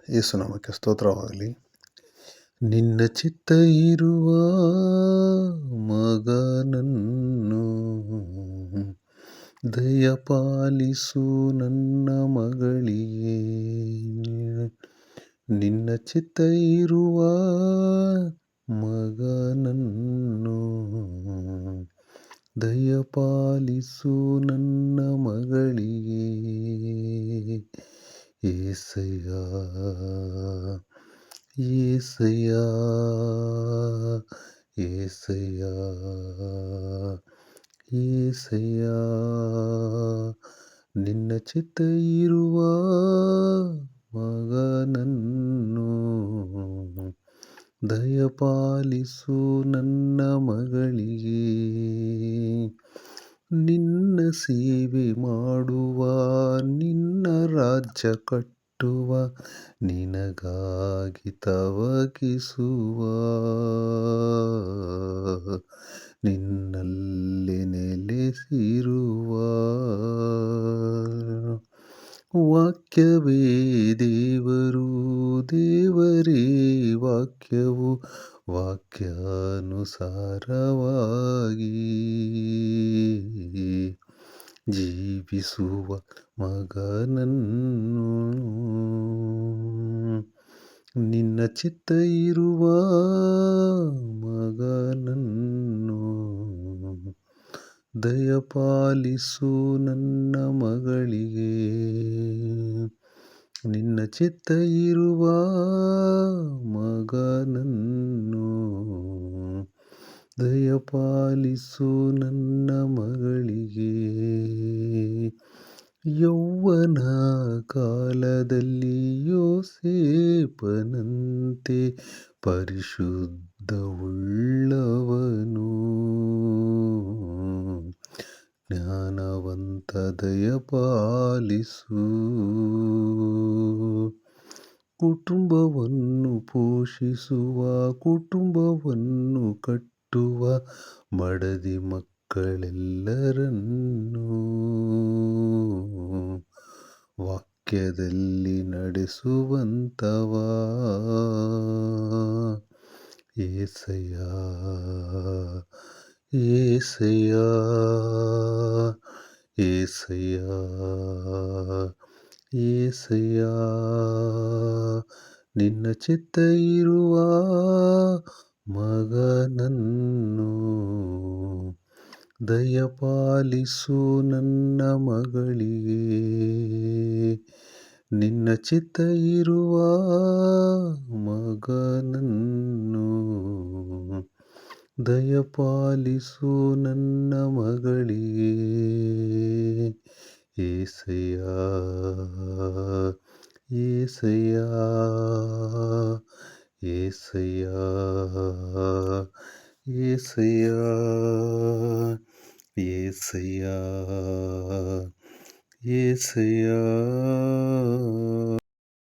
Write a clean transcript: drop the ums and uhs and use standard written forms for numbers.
ಯೇಸುನಾಮಕ್ಕೆ ಸ್ತೋತ್ರವಾಗಲಿ. ನಿನ್ನ ಚಿತ್ತ ಇರುವ ಮಗನನ್ನು ದಯಪಾಲಿಸು ನನ್ನ ಮಗಳಿಗೆ. ನಿನ್ನ ಚಿತ್ತ ಇರುವ ಮಗನನ್ನು ದಯಪಾಲಿಸು ನನ್ನ ಮಗಳಿಗೆ. ಏಸಯ್ಯ ಏಸಯ್ಯ ಏಸಯ್ಯ ಏಸಯ್ಯ, ನಿನ್ನ ಚಿತ್ತ ಇರುವ ಮಗನನ್ನು ದಯಪಾಲಿಸು ನನ್ನ ಮಗಳಿಗೆ. ನಿನ್ನ ಸೇವೆ ಮಾಡುವ, ನಿನ್ನ ರಾಜ್ಯ ಕಟ್ಟುವ, ನಿನಗಾಗಿ ತವಕಿಸುವ, ನಿನ್ನಲ್ಲಿ ನೆಲೆಸಿರುವ ವಾಕ್ಯವೇ ದೇವರು, ದೇವರೇ ವಾಕ್ಯವು, ವಾಕ್ಯಾನುಸಾರವಾಗಿ ಜೀವಿಸುವ ಮಗನನ್ನು. ನಿನ್ನ ಚಿತ್ತ ಇರುವ ಮಗನನ್ನು ದಯಪಾಲಿಸು ನನ್ನ ಮಗಳಿಗೆ. ನಿನ್ನ ಚಿತ್ತ ಇರುವ ಮಗನನ್ನು ದಯಪಾಲಿಸು ನನ್ನ ಮಗಳಿಗೆ. ಯೌವನ ಕಾಲದಲ್ಲಿ ಯೋಸೇಫನಂತೆ ಪರಿಶುದ್ಧವುಳ್ಳವನು, ಜ್ಞಾನವಂತ ದಯಪಾಲಿಸು. ಕುಟುಂಬವನ್ನು ಪೋಷಿಸುವ, ಕುಟುಂಬವನ್ನು ಕಟ್ಟುವ, ಮಡದಿ ಮಕ್ಕಳೆಲ್ಲರನ್ನೂ ವಾಕ್ಯದಲ್ಲಿ ನಡೆಸುವಂತವ. ಏಸಯ್ಯ ಏಸಯ್ಯ ಏಸಯ್ಯ ಏಸಯ್ಯ, ನಿನ್ನ ಚಿತ್ತ ಇರುವ ಮಗನನ್ನು ದಯಪಾಲಿಸು ನನ್ನ ಮಗಳಿಗೆ. ನಿನ್ನ ಚಿತ್ತ ಇರುವ ಮಗನನ್ನು ದಯಪಾಲಿಸು ನನ್ನ ಮಗಳಿಗೆ. ಏಸಯ್ಯ ಏಸಯ್ಯ ಏಸಯ್ಯ ಏಸಯ್ಯ ಏಸಯ್ಯ ಏಸಯ್ಯ.